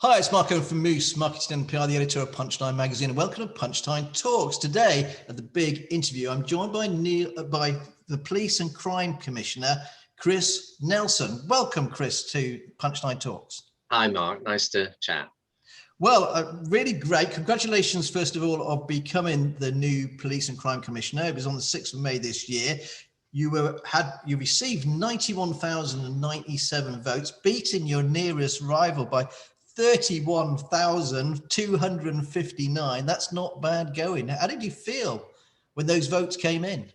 Hi, it's Mark Owen from Moose, Marketing and PR, the editor of Punchline magazine, and welcome to Punchline Talks. Today, at the big interview, I'm joined by the Police and Crime Commissioner, Chris Nelson. Welcome, Chris, to Punchline Talks. Hi, Mark. Nice to chat. Well, really great. Congratulations, first of all, of becoming the new Police and Crime Commissioner. It was on the 6th of May this year. You received 91,097 votes, beating your nearest rival by 31,259. That's not bad going. How did you feel when those votes came in?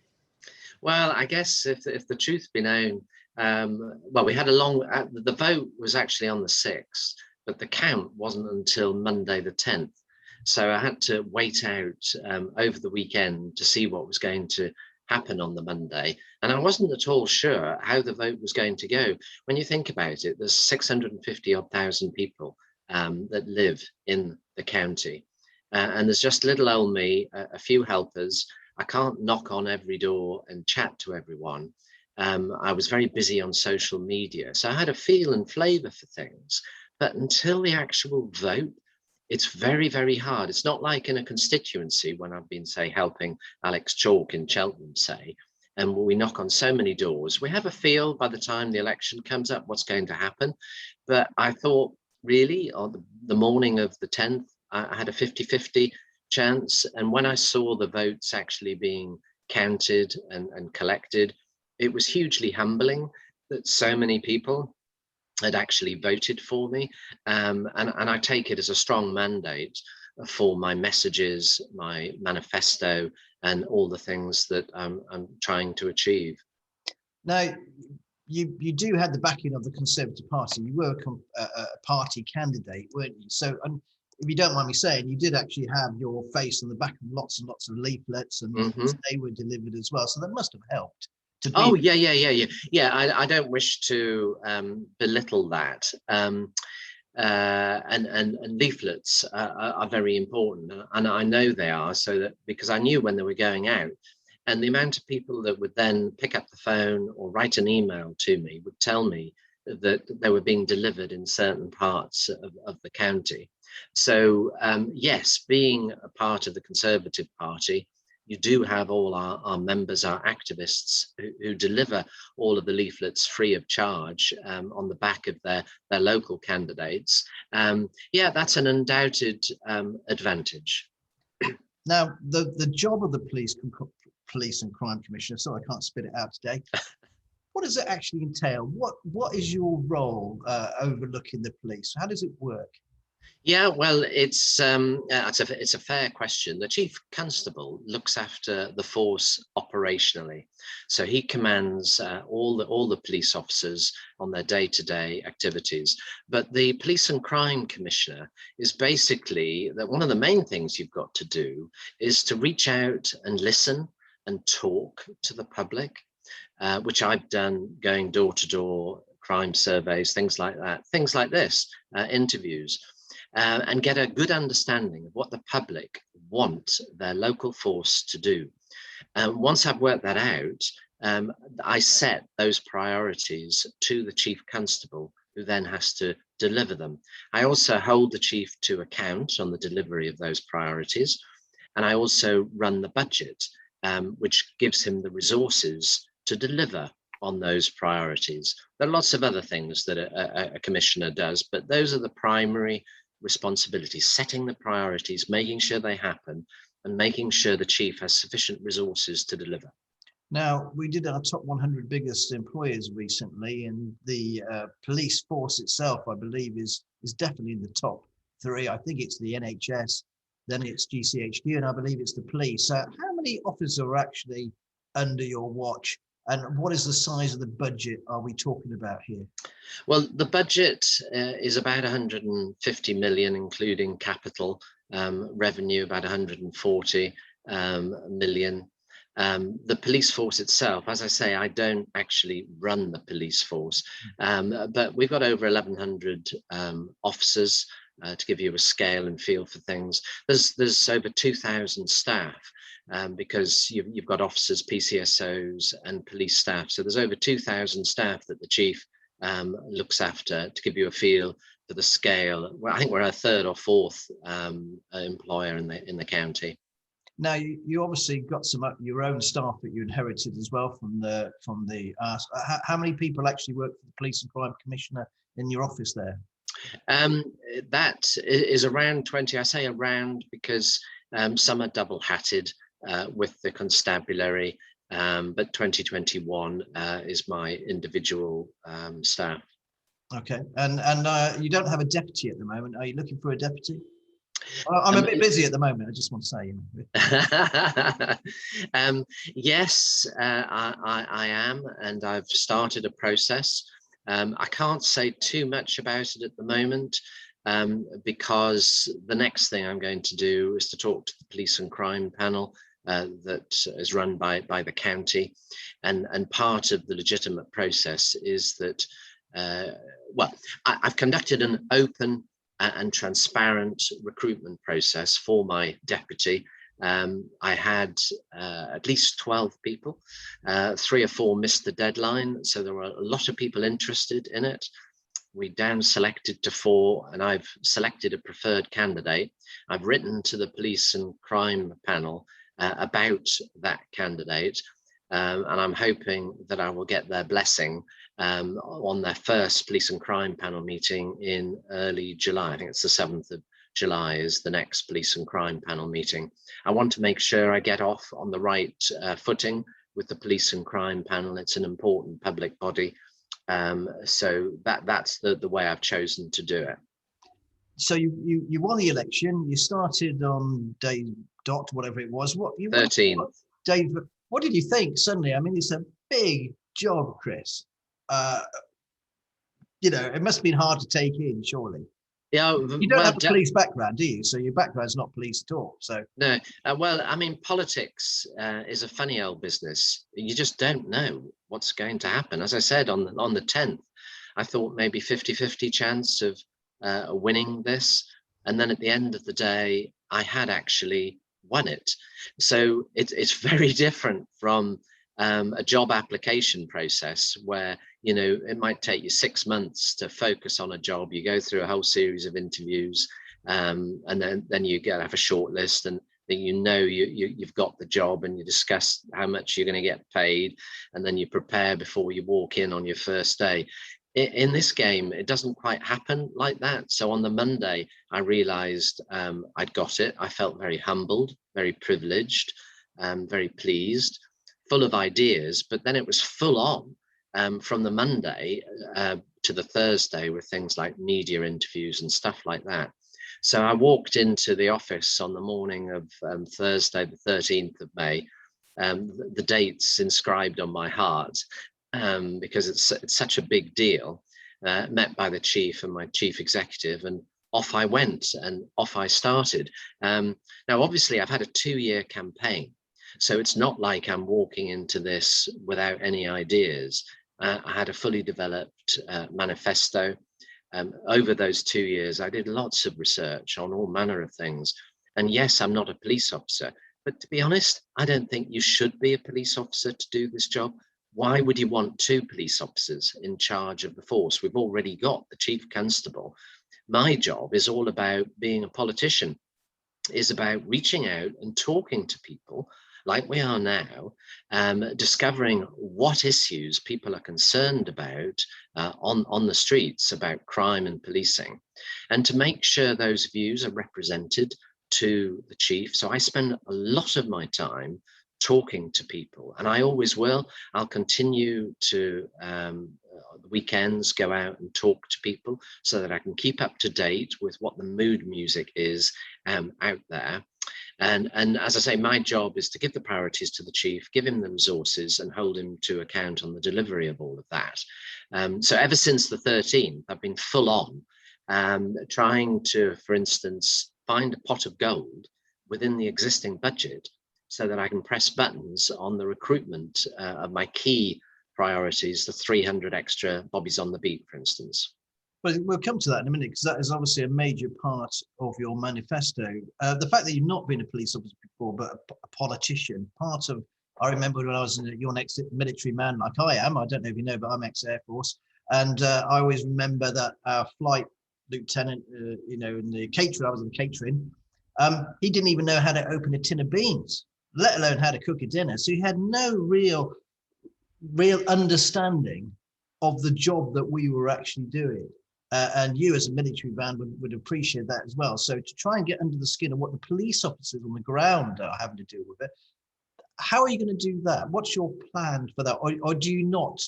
Well, I guess if the truth be known, well, we had a long, the vote was actually on the 6th, but the count wasn't until Monday the 10th. So I had to wait out over the weekend to see what was going to happen on the Monday. And I wasn't at all sure how the vote was going to go. When you think about it, there's 650 odd thousand people that live in the county. And there's just little old me, a few helpers. I can't knock on every door and chat to everyone. I was very busy on social media, so I had a feel and flavour for things. But until the actual vote, it's very, very hard. It's not like in a constituency when I've been, say, helping Alex Chalk in Cheltenham, say, and we knock on so many doors. We have a feel by the time the election comes up what's going to happen. But I thought, really, on the morning of the 10th, I had a 50-50 chance. And when I saw the votes actually being counted and collected, it was hugely humbling that so many people had actually voted for me. And I take it as a strong mandate for my messages, my manifesto, and all the things that I'm trying to achieve. Now, you do have the backing of the Conservative Party. You were a party candidate, weren't you? So, if you don't mind me saying, you did actually have your face on the back of lots and lots of leaflets, and they were delivered as well. So that must have helped. Oh, yeah. I don't wish to belittle that. And leaflets are very important, and I know they are, so that because I knew when they were going out. And the amount of people that would then pick up the phone or write an email to me would tell me that they were being delivered in certain parts of the county. So yes, being a part of the Conservative Party, you do have all our members, our activists who deliver all of the leaflets free of charge on the back of their local candidates. Yeah, that's an undoubted advantage. Now, the job of the Police and Crime Commissioner, sorry, I can't spit it out today. What does it actually entail? What is your role overlooking the police? How does it work? Yeah, well, it's a fair question. The Chief Constable looks after the force operationally, so he commands all the police officers on their day-to-day activities. But the Police and Crime Commissioner is basically that one of the main things you've got to do is to reach out and listen and talk to the public, which I've done, going door to door, crime surveys, things like that, things like this, interviews. And get a good understanding of what the public want their local force to do. Once I've worked that out, I set those priorities to the Chief Constable, who then has to deliver them. I also hold the Chief to account on the delivery of those priorities. And I also run the budget, which gives him the resources to deliver on those priorities. There are lots of other things that a commissioner does, but those are the primary responsibilities: setting the priorities, making sure they happen, and making sure the chief has sufficient resources to deliver. Now, we did our top 100 biggest employers recently, and the police force itself, I believe, is definitely in the top 3. I think it's the NHS, then it's GCHQ, and I believe it's the police. So how many officers are actually under your watch? And what is the size of the budget are we talking about here? Well, the budget is about 150 million, including capital, revenue about 140 million. The police force itself, as I say, I don't actually run the police force, but we've got over 1,100 officers. To give you a scale and feel for things, there's over 2,000 staff, because you've got officers, PCSOs, and police staff. So there's over 2,000 staff that the chief looks after, to give you a feel for the scale. Well, I think we're a third or fourth employer in the county. Now you obviously got some of your own staff that you inherited as well from the how many people actually work for the Police and Crime Commissioner in your office there? That is around 20. I say around because some are double-hatted with the constabulary, but 2021 is my individual staff. Okay, and you don't have a deputy at the moment. Are you looking for a deputy? I'm a bit busy at the moment. I just want to say, yes, I am, and I've started a process. I can't say too much about it at the moment because the next thing I'm going to do is to talk to the police and crime panel that is run by the county, and part of the legitimate process is that I've conducted an open and transparent recruitment process for my deputy. I had at least 12 people, 3 or 4 missed the deadline, so there were a lot of people interested in it. We down selected to 4, and I've selected a preferred candidate. I've written to the police and crime panel about that candidate, and I'm hoping that I will get their blessing on their first police and crime panel meeting in early July. I think it's the 7th of July is the next police and crime panel meeting. I want to make sure I get off on the right footing with the police and crime panel. It's an important public body. So that's the way I've chosen to do it. So you won the election. You started on day dot, whatever it was. 13. Dave, what did you think suddenly? I mean, it's a big job, Chris. It must have been hard to take in, surely. Yeah, you don't have a police background, do you? So your background's not police at all. So no, well, I mean, politics is a funny old business. You just don't know what's going to happen. As I said, on the 10th, I thought maybe 50-50 chance of winning this, and then at the end of the day, I had actually won it. So it's very different from a job application process where it might take you 6 months to focus on a job. You go through a whole series of interviews, and then you have a short list, and then you've got the job, and you discuss how much you're going to get paid, and then you prepare before you walk in on your first day. In this game, it doesn't quite happen like that. So on the Monday, I realized I'd got it. I felt very humbled, very privileged, very pleased, full of ideas, but then it was full on from the Monday to the Thursday with things like media interviews and stuff like that. So I walked into the office on the morning of Thursday, the 13th of May, the date's inscribed on my heart because it's such a big deal, met by the chief and my chief executive, and off I went and off I started. Now, obviously, I've had a 2-year campaign. So it's not like I'm walking into this without any ideas. I had a fully developed manifesto. Over those 2 years, I did lots of research on all manner of things. And yes, I'm not a police officer, but to be honest, I don't think you should be a police officer to do this job. Why would you want 2 police officers in charge of the force? We've already got the chief constable. My job is all about being a politician, is about reaching out and talking to people like we are now, discovering what issues people are concerned about on the streets about crime and policing, and to make sure those views are represented to the chief. So I spend a lot of my time talking to people, and I always will. I'll continue to the weekends go out and talk to people so that I can keep up to date with what the mood music is out there. And as I say, my job is to give the priorities to the chief, give him the resources, and hold him to account on the delivery of all of that. So ever since the 13th, I've been full on trying to, for instance, find a pot of gold within the existing budget so that I can press buttons on the recruitment of my key priorities, the 300 extra bobbies on the beat, for instance. Well, we'll come to that in a minute, because that is obviously a major part of your manifesto. The fact that you've not been a police officer before, but a politician, I remember when I was you're an ex-military man like I am. I don't know if you know, but I'm ex-Air Force. And I always remember that our flight lieutenant, in the catering. I was in catering. He didn't even know how to open a tin of beans, let alone how to cook a dinner. So he had no real understanding of the job that we were actually doing. And you as a military man would appreciate that as well. So to try and get under the skin of what the police officers on the ground are having to deal with it, how are you going to do that? What's your plan for that? Or do you not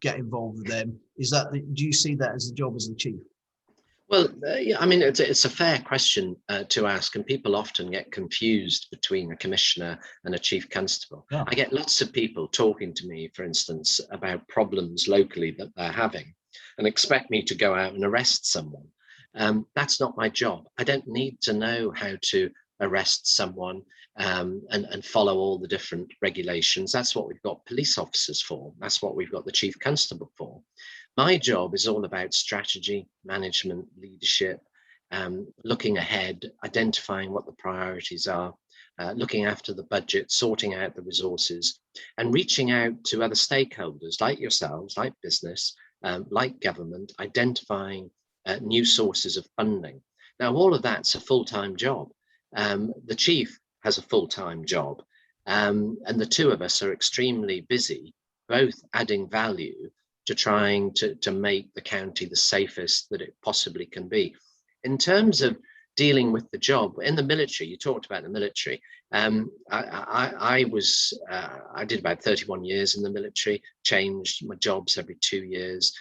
get involved with them? Do you see that as a job as the chief? Well, yeah, I mean, it's a fair question to ask, and people often get confused between a commissioner and a chief constable. Yeah. I get lots of people talking to me, for instance, about problems locally that they're having and expect me to go out and arrest someone. That's not my job. I don't need to know how to arrest someone and follow all the different regulations. That's what we've got police officers for. That's what we've got the chief constable for. My job is all about strategy, management, leadership, looking ahead, identifying what the priorities are, looking after the budget, sorting out the resources, and reaching out to other stakeholders like yourselves, like business, like government, identifying new sources of funding. Now, all of that's a full-time job. The chief has a full-time job, and the two of us are extremely busy, both adding value to trying to make the county the safest that it possibly can be. In terms of dealing with the job in the military, you talked about the military. I did about 31 years in the military, changed my jobs every 2 years.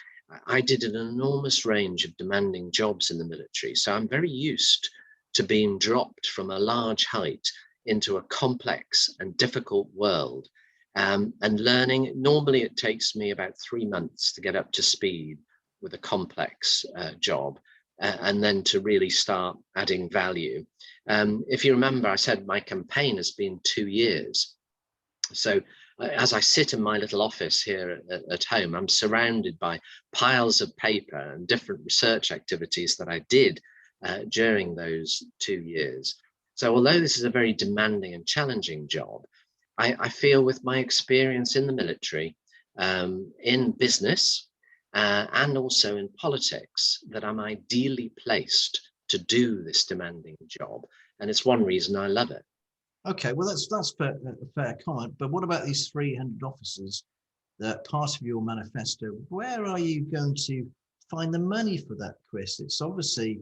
I did an enormous range of demanding jobs in the military. So I'm very used to being dropped from a large height into a complex and difficult world. And learning, normally it takes me about 3 months to get up to speed with a complex job and then to really start adding value. If you remember, I said my campaign has been 2 years. So as I sit in my little office here at home, I'm surrounded by piles of paper and different research activities that I did during those 2 years. So although this is a very demanding and challenging job, I feel with my experience in the military, in business, and also in politics, that I'm ideally placed to do this demanding job. And it's one reason I love it. Okay, well, that's a fair comment. But what about these 300 officers that part of your manifesto? Where are you going to find the money for that, Chris? It's obviously,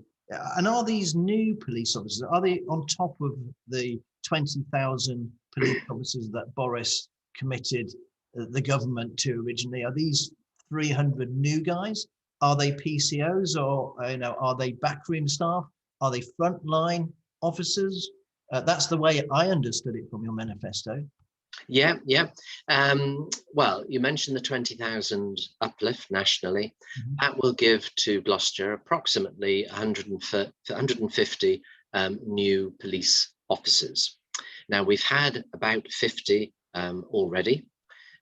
and are these new police officers, are they on top of the 20,000 police officers that Boris committed the government to originally? Are these 300 new guys? Are they PCOs, or are they backroom staff? Are they frontline officers? That's the way I understood it from your manifesto. Yeah. Well, you mentioned the 20,000 uplift nationally. Mm-hmm. That will give to Gloucestershire approximately 150 new police officers. Now, we've had about 50 already.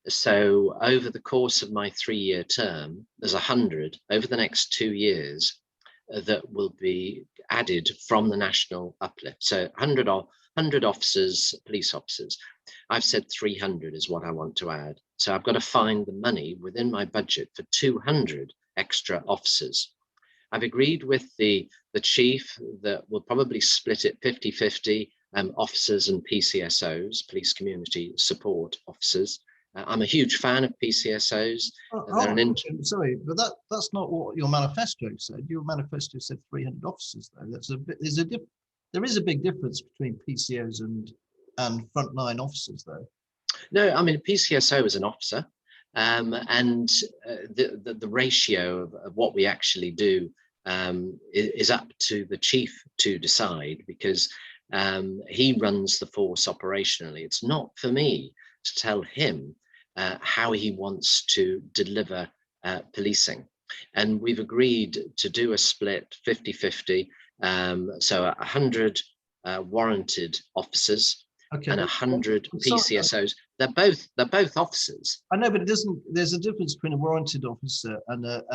So over the course of my 3-year term, there's 100 over the next 2 years that will be added from the national uplift. So 100 officers, police officers. I've said 300 is what I want to add. So I've got to find the money within my budget for 200 extra officers. I've agreed with the chief that we'll probably split it 50-50, officers and PCSOs, police community support officers. I'm a huge fan of PCSOs. Sorry, but that's not what your manifesto said. Your manifesto said 300 officers, though. There is a big difference between PCOs and frontline officers, though. No, I mean, PCSO is an officer, and the ratio of what we actually do is up to the chief to decide, because he runs the force operationally. It's not for me to tell him how he wants to deliver policing. And we've agreed to do a split 50-50. So 100 warranted officers, okay, and 100 PCSOs. They're both officers. I know, but there's a difference between a warranted officer and a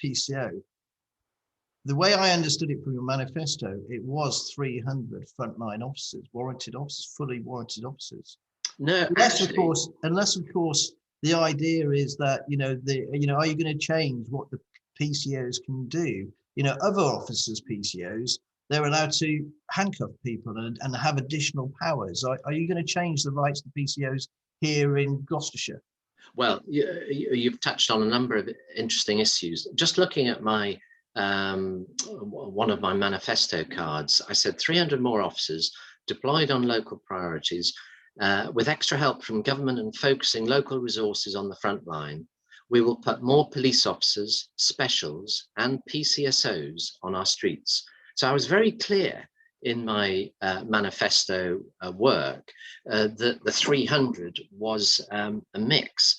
PCO. The way I understood it from your manifesto, it was 300 frontline officers, warranted officers, fully warranted officers. No, unless of course the idea is that are you going to change what the PCOs can do. You know, other officers, PCOs, they're allowed to handcuff people and have additional powers. Are you going to change the rights of the PCOs here in Gloucestershire? Well, you've touched on a number of interesting issues. Just looking at my one of my manifesto cards, I said 300 more officers deployed on local priorities with extra help from government and focusing local resources on the front line. We will put more police officers, specials and PCSOs on our streets. So I was very clear in my manifesto work that the 300 was a mix.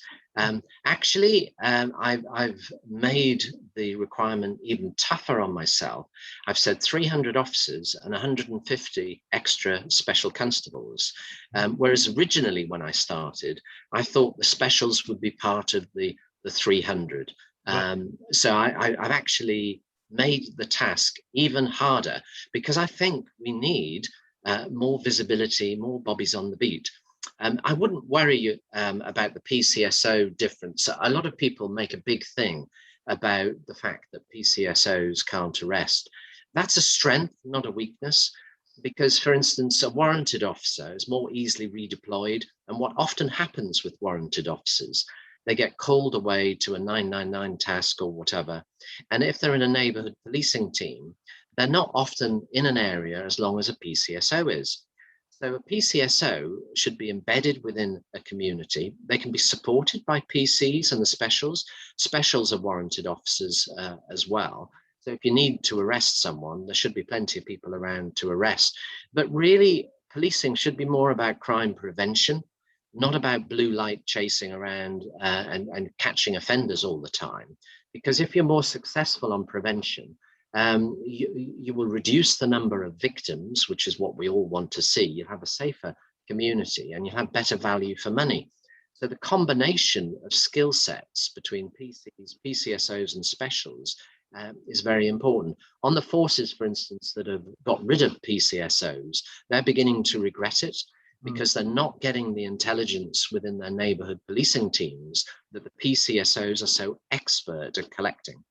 Actually, I've made the requirement even tougher on myself. I've said 300 officers and 150 extra special constables. Whereas originally when I started, I thought the specials would be part of the 300. So I've actually made the task even harder because I think we need more visibility, more bobbies on the beat. I wouldn't worry you about the PCSO difference. A lot of people make a big thing about the fact that PCSOs can't arrest. That's a strength, not a weakness, because, for instance, a warranted officer is more easily redeployed. And what often happens with warranted officers, they get called away to a 999 task or whatever. And if they're in a neighborhood policing team, they're not often in an area as long as a PCSO is. So a PCSO should be embedded within a community. They can be supported by PCs and the specials. Specials are warranted officers as well. So if you need to arrest someone, there should be plenty of people around to arrest. But really, policing should be more about crime prevention, not about blue light chasing around and catching offenders all the time. Because if you're more successful on prevention, you will reduce the number of victims, which is what we all want to see. You have a safer community and you have better value for money. So the combination of skill sets between PCs, PCSOs and specials is very important. On the forces, for instance, that have got rid of PCSOs, they're beginning to regret it because they're not getting the intelligence within their neighborhood policing teams that the PCSOs are so expert at collecting.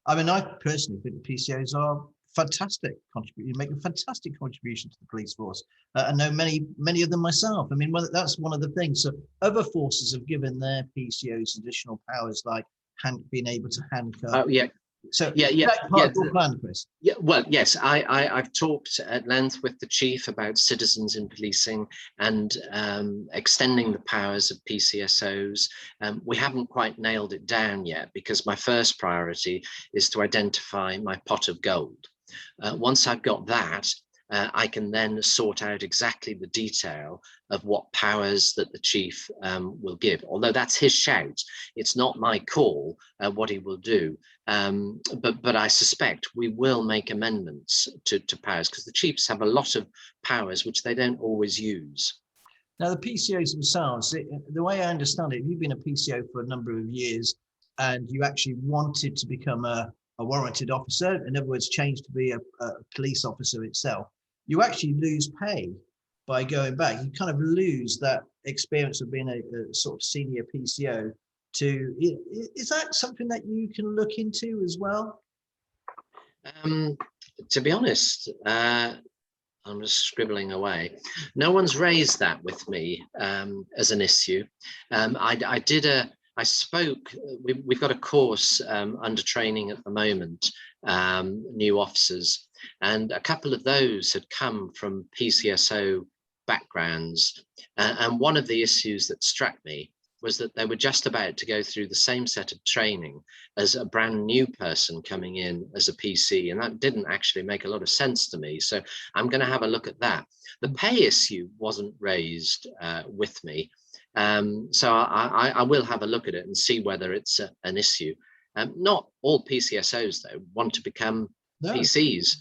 I mean, I personally think the PCOs are fantastic contribution. You make a fantastic contribution to the police force. I know many of them myself. I mean, that's one of the things. So other forces have given their PCOs additional powers, like being able to handcuff. Oh yeah. So plan, Chris. Yeah, well, yes, I've talked at length with the chief about citizens in policing and extending the powers of PCSOs. We haven't quite nailed it down yet because my first priority is to identify my pot of gold. Once I've got that, I can then sort out exactly the detail of what powers that the chief will give. Although that's his shout, it's not my call what he will do. But I suspect we will make amendments to powers because the chiefs have a lot of powers which they don't always use. Now, the PCOs themselves, the way I understand it, you've been a PCO for a number of years and you actually wanted to become a warranted officer, in other words, change to be a police officer itself. You actually lose pay by going back. You kind of lose that experience of being a sort of senior PCO. Is that something that you can look into as well? To be honest, I'm just scribbling away. No one's raised that with me as an issue. I spoke, we've got a course under training at the moment, new officers, and a couple of those had come from PCSO backgrounds. And one of the issues that struck me was that they were just about to go through the same set of training as a brand new person coming in as a PC. And that didn't actually make a lot of sense to me. So I'm going to have a look at that. The pay issue wasn't raised with me. So I will have a look at it and see whether it's an issue. Not all PCSOs, though, want to become PCs.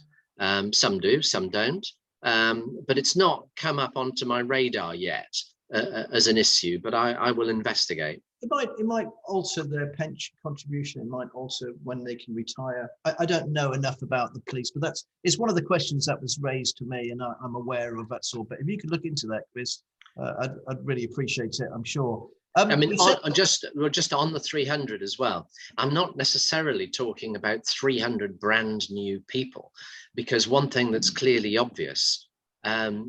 Some do, some don't. But it's not come up onto my radar yet as an issue, but I will investigate. It might alter their pension contribution. It might alter when they can retire. I don't know enough about the police, but it's one of the questions that was raised to me, and I'm aware of that sort. But if you could look into that, Chris, I'd really appreciate it. I'm sure I mean, You said, just on the 300 as well. I'm not necessarily talking about 300 brand new people, because one thing that's clearly obvious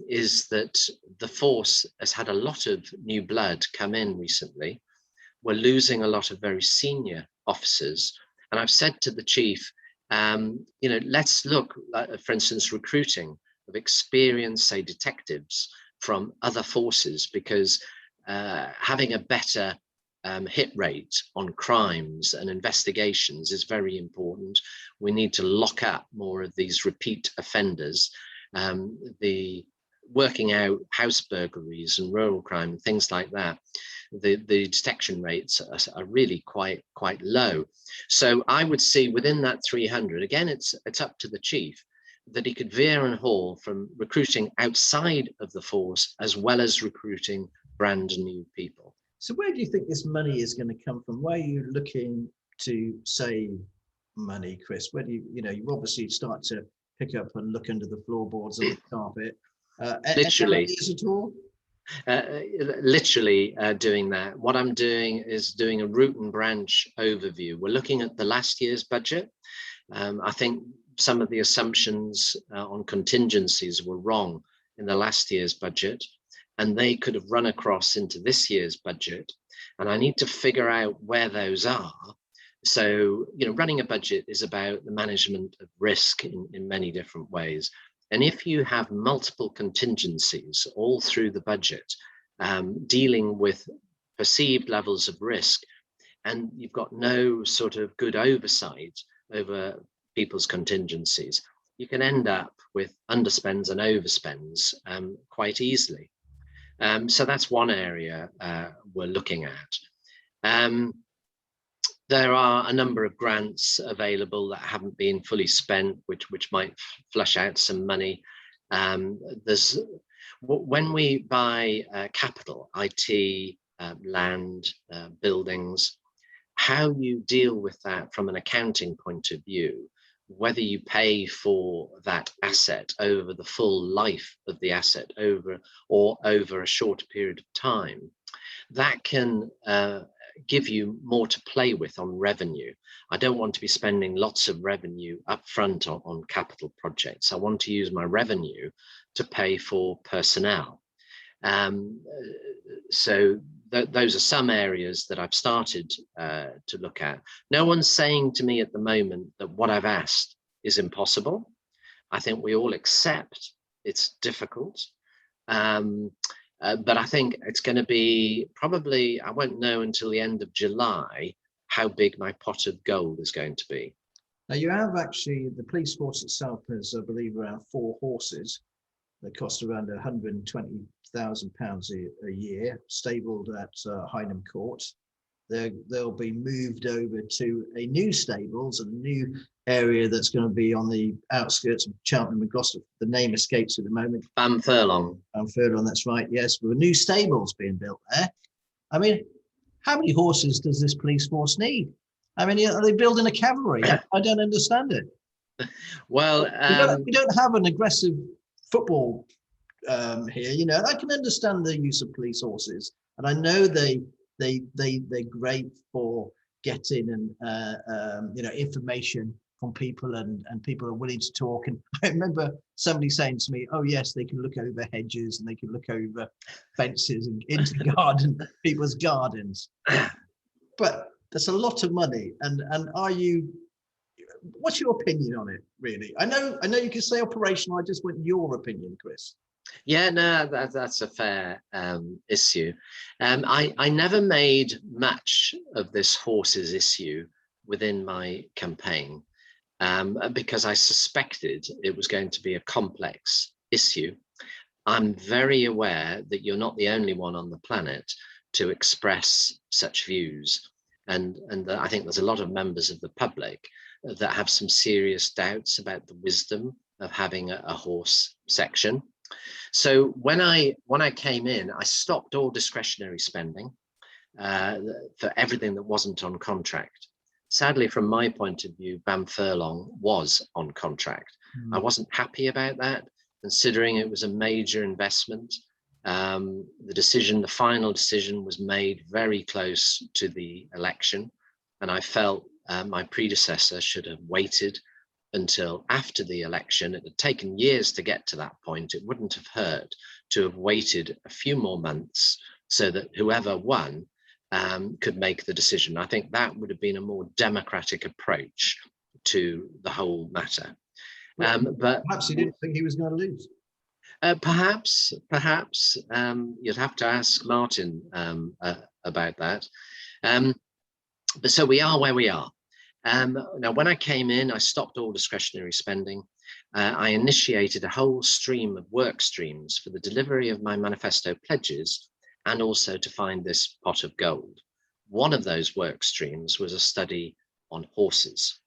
is that the force has had a lot of new blood come in recently. We're losing a lot of very senior officers, and I've said to the chief, let's look at, for instance, recruiting of experienced, say, detectives from other forces, because having a better hit rate on crimes and investigations is very important. We need to lock up more of these repeat offenders. The working out house burglaries and rural crime and things like that, the detection rates are really quite low. So I would see within that 300, again, it's up to the chief, that he could veer and haul from recruiting outside of the force as well as recruiting brand new people. so where do you think this money is going to come from? Where are you looking to save money, Chris? Where do you obviously start to pick up and look under the floorboards and the carpet. Literally. At all? Literally doing that. What I'm doing is doing a root and branch overview. We're looking at the last year's budget. I think some of the assumptions on contingencies were wrong in the last year's budget, and they could have run across into this year's budget. And I need to figure out where those are. So, running a budget is about the management of risk in many different ways. And if you have multiple contingencies all through the budget, dealing with perceived levels of risk, and you've got no sort of good oversight over people's contingencies, you can end up with underspends and overspends quite easily. So that's one area we're looking at. There are a number of grants available that haven't been fully spent, which might flush out some money. When we buy capital, IT, land, buildings, how you deal with that from an accounting point of view, whether you pay for that asset over the full life of the asset or over a short period of time, that can give you more to play with on revenue. I don't want to be spending lots of revenue up front on capital projects. I want to use my revenue to pay for personnel. So those are some areas that I've started to look at. No one's saying to me at the moment that what I've asked is impossible. I think we all accept it's difficult. But I think it's going to be probably, I won't know until the end of July how big my pot of gold is going to be. Now you have actually, the police force itself has, I believe, around 4 horses that cost around £120,000 a year, stabled at Hynham Court. They'll be moved over to a new stables, a new area that's going to be on the outskirts of Cheltenham and Gloucester. The name escapes at the moment. Furlong. Furlong, that's right. Yes, with new stables being built there. I mean, how many horses does this police force need? I mean, are they building a cavalry? I don't understand it. Well, we don't have an aggressive football here. I can understand the use of police horses, and I know they're great for getting and information from people, and people are willing to talk. And I remember somebody saying to me, "Oh yes, they can look over hedges and they can look over fences and into people's gardens." But that's a lot of money. And what's your opinion on it, really? I know you can say operational. I just want your opinion, Chris. Yeah, no, that's a fair issue. I never made much of this horses issue within my campaign because I suspected it was going to be a complex issue. I'm very aware that you're not the only one on the planet to express such views. And I think there's a lot of members of the public that have some serious doubts about the wisdom of having a horse section. So when I came in, I stopped all discretionary spending for everything that wasn't on contract. Sadly, from my point of view, Furlong was on contract. I wasn't happy about that, considering it was a major investment. The final decision was made very close to the election, and I felt my predecessor should have waited until after the election. It had taken years to get to that point. It wouldn't have hurt to have waited a few more months so that whoever won could make the decision. I think that would have been a more democratic approach to the whole matter. But perhaps he didn't think he was going to lose. Perhaps you'd have to ask Martin about that. But so we are where we are. Now, when I came in, I stopped all discretionary spending. I initiated a whole stream of work streams for the delivery of my manifesto pledges and also to find this pot of gold. One of those work streams was a study on horses.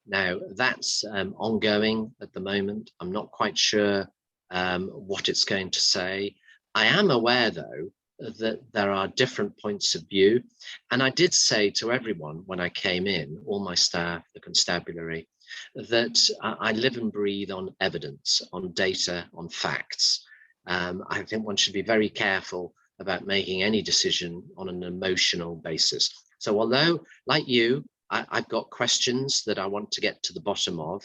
Now, that's ongoing at the moment. I'm not quite sure what it's going to say. I am aware, though, that there are different points of view. And I did say to everyone when I came in, all my staff, the constabulary, that I live and breathe on evidence, on data, on facts. I think one should be very careful about making any decision on an emotional basis. So although, like you, I've got questions that I want to get to the bottom of,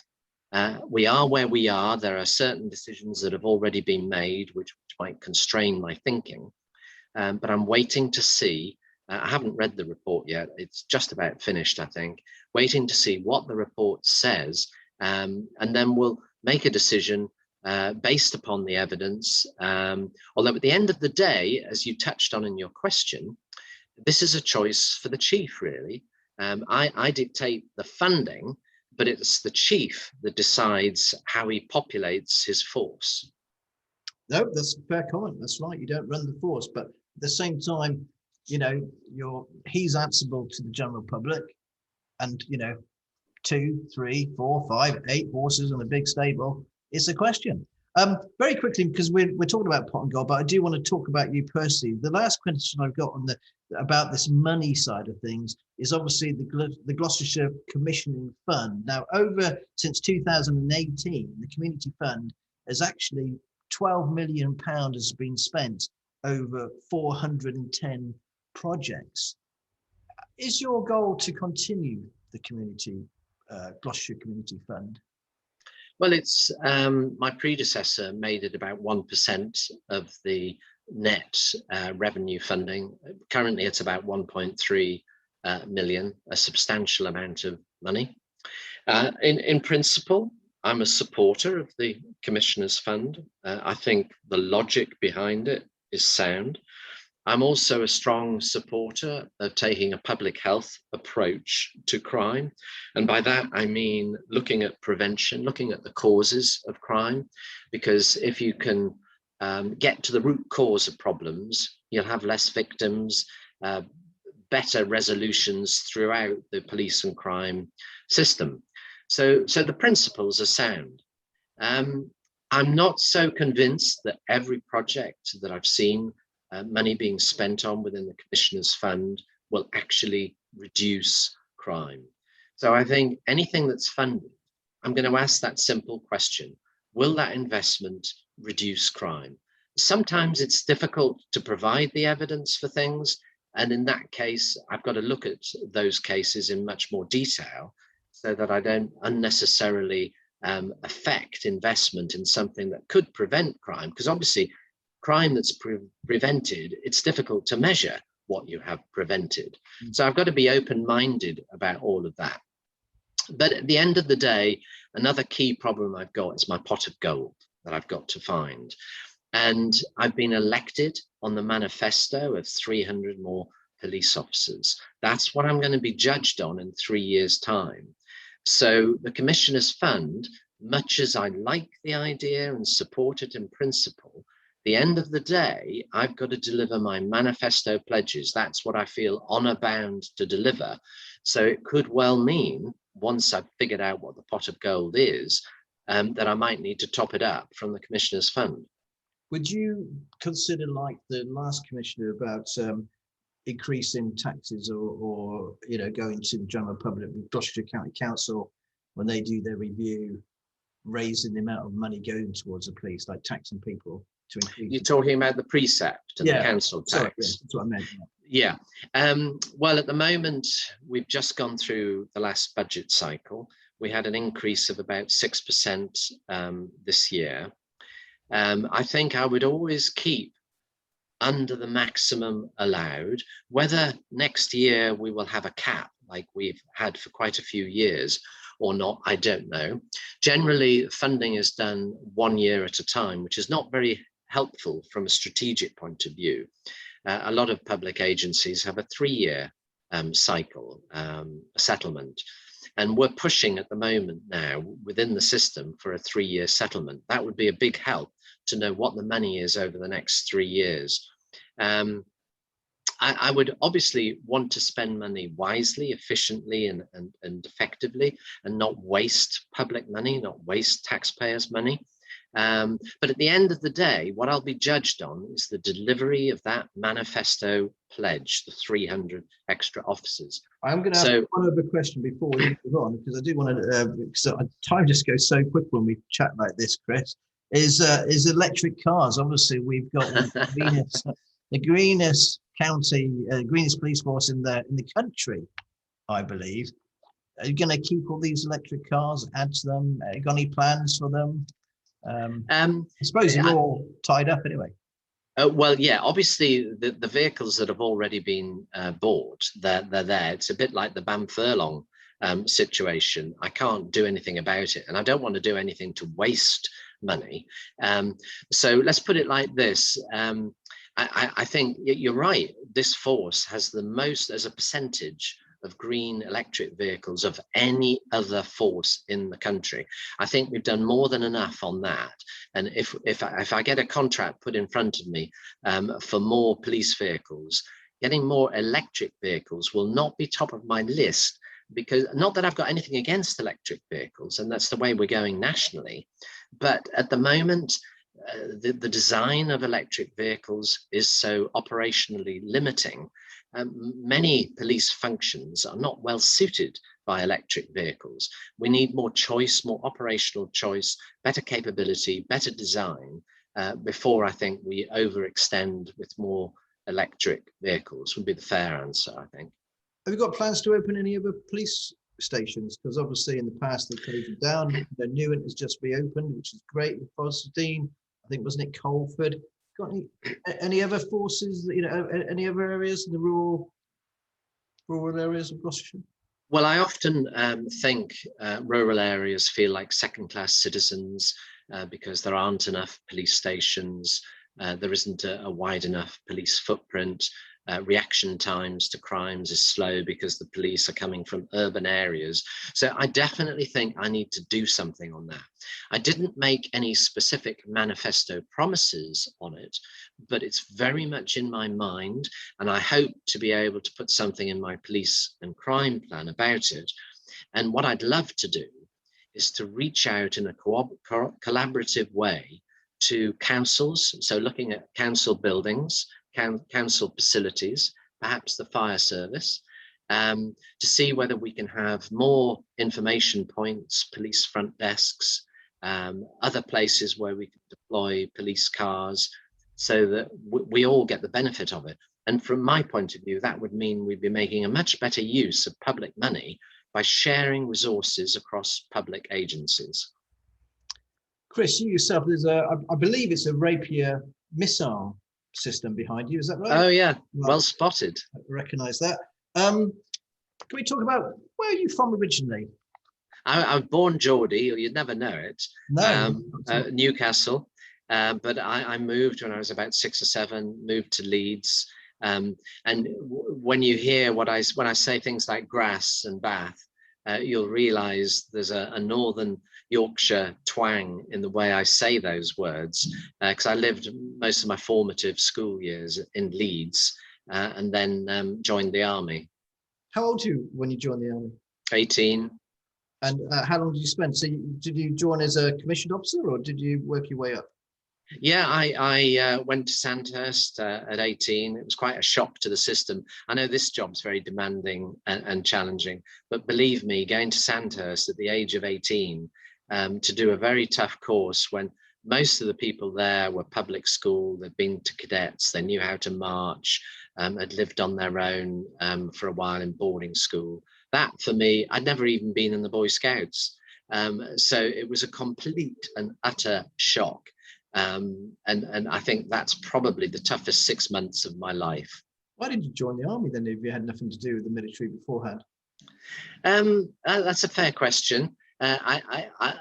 we are where we are. There are certain decisions that have already been made, which might constrain my thinking. But I'm waiting to see, I haven't read the report yet. It's just about finished, I think, waiting to see what the report says. And then we'll make a decision based upon the evidence. Although at the end of the day, as you touched on in your question, this is a choice for the chief, really. I dictate the funding, but it's the chief that decides how he populates his force. No, that's a fair comment. That's right. You don't run the force, but at the same time, you know, he's answerable to the general public, and 2, 3, 4, 5, 8 horses in a big stable. It's a question. Very quickly, because we're talking about pot and gold, but I do want to talk about you personally. The last question I've got on about this money side of things is obviously the Gloucestershire Commissioning Fund. Now, since 2018, the Community Fund has actually £12 million has been spent over 410 projects. Is your goal to continue the Gloucestershire Community Fund? Well, it's my predecessor made it about 1% of the net revenue funding. Currently, it's about 1.3 million, a substantial amount of money. In principle, I'm a supporter of the Commissioners Fund. I think the logic behind it is sound. I'm also a strong supporter of taking a public health approach to crime. And by that, I mean looking at prevention, looking at the causes of crime, because if you can get to the root cause of problems, you'll have less victims, better resolutions throughout the police and crime system. So the principles are sound. I'm not so convinced that every project that I've seen money being spent on within the Commissioners Fund will actually reduce crime. So I think anything that's funded, I'm going to ask that simple question: will that investment reduce crime? Sometimes it's difficult to provide the evidence for things, and in that case, I've got to look at those cases in much more detail so that I don't unnecessarily affect investment in something that could prevent crime, because obviously crime that's prevented, it's difficult to measure what you have prevented. So I've got to be open-minded about all of that. But at the end of the day, another key problem I've got is my pot of gold that I've got to find. And I've been elected on the manifesto of 300 more police officers. That's what I'm going to be judged on in 3 years' time. So the Commissioners Fund, much as I like the idea and support it in principle, the end of the day, I've got to deliver my manifesto pledges. That's what I feel honor bound to deliver. So it could well mean, once I've figured out what the pot of gold is, that I might need to top it up from the Commissioners Fund. Would you consider, like the last commissioner, about increasing taxes or going to the general public with Gloucestershire County Council when they do their review, raising the amount of money going towards the police, like taxing people? to increase? You're talking about the precept and the council tax. Sorry, that's what I meant. Yeah. Well, at the moment, we've just gone through the last budget cycle. We had an increase of about 6% this year. I think I would always keep under the maximum allowed. Whether next year we will have a cap like we've had for quite a few years or not, I don't know. Generally, funding is done 1 year at a time, which is not very helpful from a strategic point of view. A lot of public agencies have a 3-year cycle, a settlement. And we're pushing at the moment now within the system for a 3-year settlement. That would be a big help to know what the money is over the next 3 years. I would obviously want to spend money wisely, efficiently, and effectively, and not waste public money, not waste taxpayers' money. But at the end of the day, what I'll be judged on is the delivery of that manifesto pledge, the 300 extra officers. I'm going to ask one other question before we move on, because I do want to, because time just goes so quick when we chat like this, Chris, is electric cars. Obviously, we've got the greenest county, greenest police force in the country, I believe. Are you going to keep all these electric cars, add to them? Got any plans for them? I suppose they're all tied up anyway. Well, yeah, obviously the vehicles that have already been bought, they're there. It's a bit like the Bam Furlong situation. I can't do anything about it, and I don't want to do anything to waste money. So let's put it like this. I think you're right. This force has the most as a percentage of green electric vehicles of any other force in the country. I think we've done more than enough on that. And if I get a contract put in front of me for more police vehicles, getting more electric vehicles will not be top of my list, because not that I've got anything against electric vehicles, and that's the way we're going nationally. But at the moment, the design of electric vehicles is so operationally limiting. Many police functions are not well suited by electric vehicles. We need more choice, more operational choice, better capability, better design before I think we overextend with more electric vehicles would be the fair answer, I think. Have you got plans to open any other police stations? Because obviously in the past they've closed them down. The Newent has just reopened, which is great. With Fosdene, I think, wasn't it Colford? Got any other forces, any other areas in the rural areas of Gloucestershire? Well, I often think rural areas feel like second-class citizens because there aren't enough police stations, there isn't a wide enough police footprint. Reaction times to crimes is slow because the police are coming from urban areas. So I definitely think I need to do something on that. I didn't make any specific manifesto promises on it, but it's very much in my mind, and I hope to be able to put something in my police and crime plan about it. And what I'd love to do is to reach out in a collaborative way to councils, so looking at council buildings, council facilities, perhaps the fire service, to see whether we can have more information points, police front desks, other places where we can deploy police cars, so that we all get the benefit of it. And from my point of view, that would mean we'd be making a much better use of public money by sharing resources across public agencies. Chris, you yourself, I believe it's a Rapier missile system behind you, is that right? Oh yeah, well spotted. I recognise that. Can we talk about where are you from originally? I was born Geordie, or you'd never know it. No, Newcastle, but I moved when I was about 6 or 7. Moved to Leeds, and when you hear when I say things like grass and Bath, you'll realise there's a northern Yorkshire twang in the way I say those words, because I lived most of my formative school years in Leeds and then joined the army. How old were you when you joined the army? 18. And how long did you spend? So did you join as a commissioned officer, or did you work your way up? Yeah, I went to Sandhurst at 18. It was quite a shock to the system. I know this job's very demanding and challenging, but believe me, going to Sandhurst at the age of 18 to do a very tough course when most of the people there were public school. They'd been to cadets. They knew how to march, had lived on their own for a while in boarding school. That for me, I'd never even been in the Boy Scouts. So it was a complete and utter shock. And I think that's probably the toughest 6 months of my life. Why did you join the army then if you had nothing to do with the military beforehand? That's a fair question. I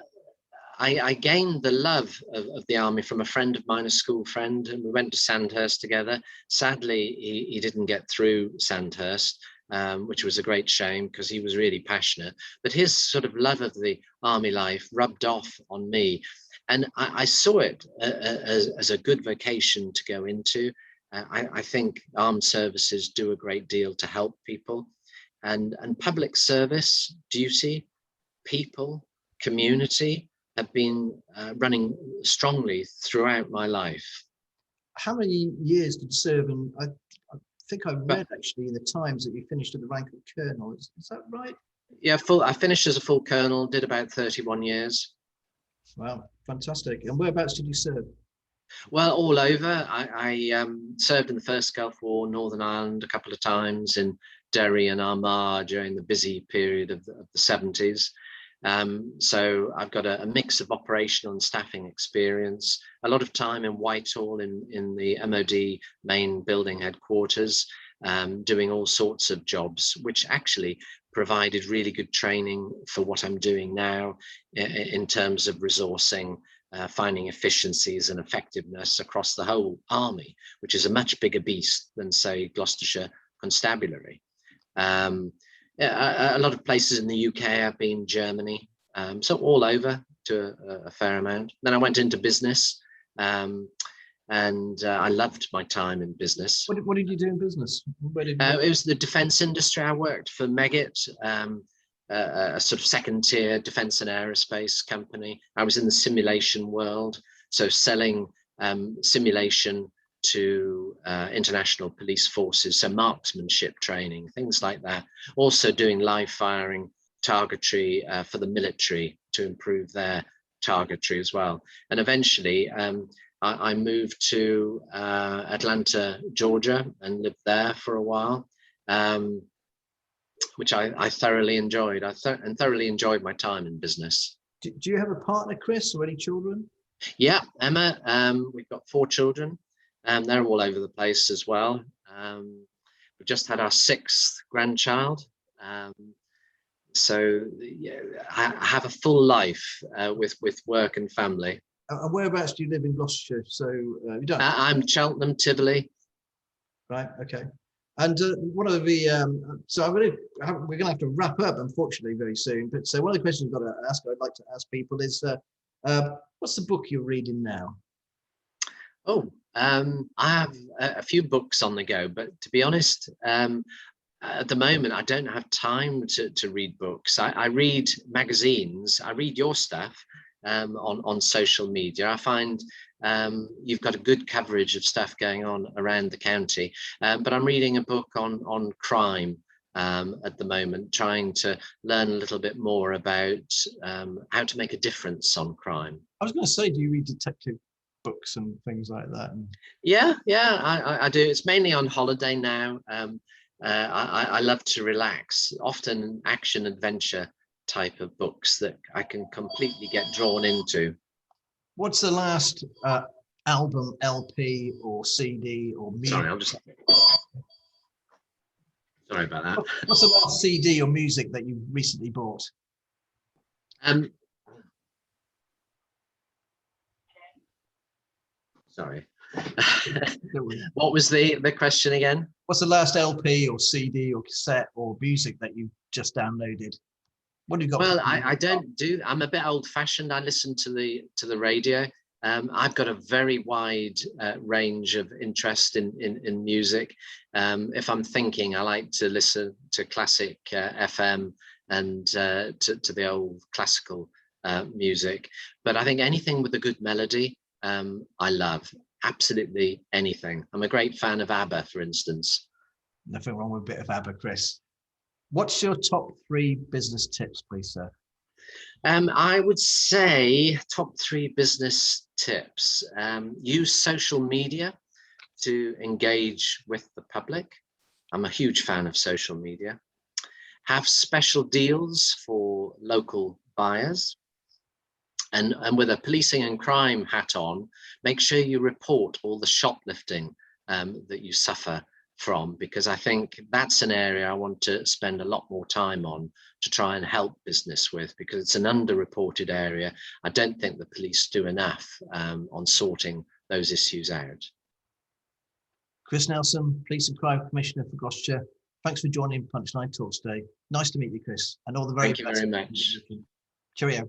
gained the love of the army from a friend of mine, a school friend, and we went to Sandhurst together. Sadly, he didn't get through Sandhurst, which was a great shame because he was really passionate. But his sort of love of the army life rubbed off on me. And I saw it as a good vocation to go into. I think armed services do a great deal to help people. And public service, duty, people, community have been running strongly throughout my life. How many years did you serve? And I think I read actually in the Times that you finished at the rank of colonel. Is that right? Yeah, I finished as a full colonel, did about 31 years. Wow, fantastic. And whereabouts did you serve? Well, all over. I served in the First Gulf War, Northern Ireland a couple of times, in Derry and Armagh during the busy period of the 70s. So I've got a mix of operational and staffing experience, a lot of time in Whitehall in the MOD main building headquarters, doing all sorts of jobs, which actually provided really good training for what I'm doing now in terms of resourcing, finding efficiencies and effectiveness across the whole army, which is a much bigger beast than, say, Gloucestershire Constabulary. A lot of places in the UK, I've been Germany, so all over to a fair amount. Then I went into business, and I loved my time in business. What did you do in business? It was the defence industry. I worked for Meggitt, a sort of second tier defence and aerospace company. I was in the simulation world, so selling simulation to international police forces, so marksmanship training, things like that. Also doing live firing targetry for the military to improve their targetry as well. And eventually I moved to Atlanta, Georgia, and lived there for a while, which I thoroughly enjoyed. I thoroughly enjoyed my time in business. Do you have a partner, Chris, or any children? Yeah, Emma. We've got 4 children. They're all over the place as well. We've just had our 6th grandchild. So yeah, I have a full life with work and family. And whereabouts do you live in Gloucestershire? So you don't. I'm Cheltenham, Tivoli. Right. Okay. And one of the so we're going to have to wrap up, unfortunately, very soon. But so one of the questions I've got to ask, I'd like to ask people is, what's the book you're reading now? Oh, I have a few books on the go, but to be honest, at the moment, I don't have time to read books. I read magazines. I read your stuff on social media. I find you've got a good coverage of stuff going on around the county, but I'm reading a book on crime at the moment, trying to learn a little bit more about how to make a difference on crime. I was going to say, do you read detective books and things like that? Yeah, I do. It's mainly on holiday now. I love to relax, often action adventure type of books that I can completely get drawn into. What's the last album, LP or CD or music? Sorry about that. What's the last CD or music that you recently bought? Sorry. What was the question again? What's the last LP or CD or cassette or music that you've just downloaded? What have you got? Well, I don't do. I'm a bit old-fashioned. I listen to the radio. I've got a very wide range of interest in music. If I'm thinking, I like to listen to classic FM and to the old classical music. But I think anything with a good melody, I love. Absolutely anything. I'm a great fan of ABBA, for instance. Nothing wrong with a bit of ABBA, Chris. What's your top 3 business tips, please, sir? I would say top 3 business tips. Use social media to engage with the public. I'm a huge fan of social media. Have special deals for local buyers. And with a policing and crime hat on, make sure you report all the shoplifting that you suffer from, because I think that's an area I want to spend a lot more time on to try and help business with, because it's an underreported area. I don't think the police do enough on sorting those issues out. Chris Nelson, Police and Crime Commissioner for Gloucestershire. Thanks for joining Punchline Talks today. Nice to meet you, Chris, and all the very best. Thank you very much. Cheerio.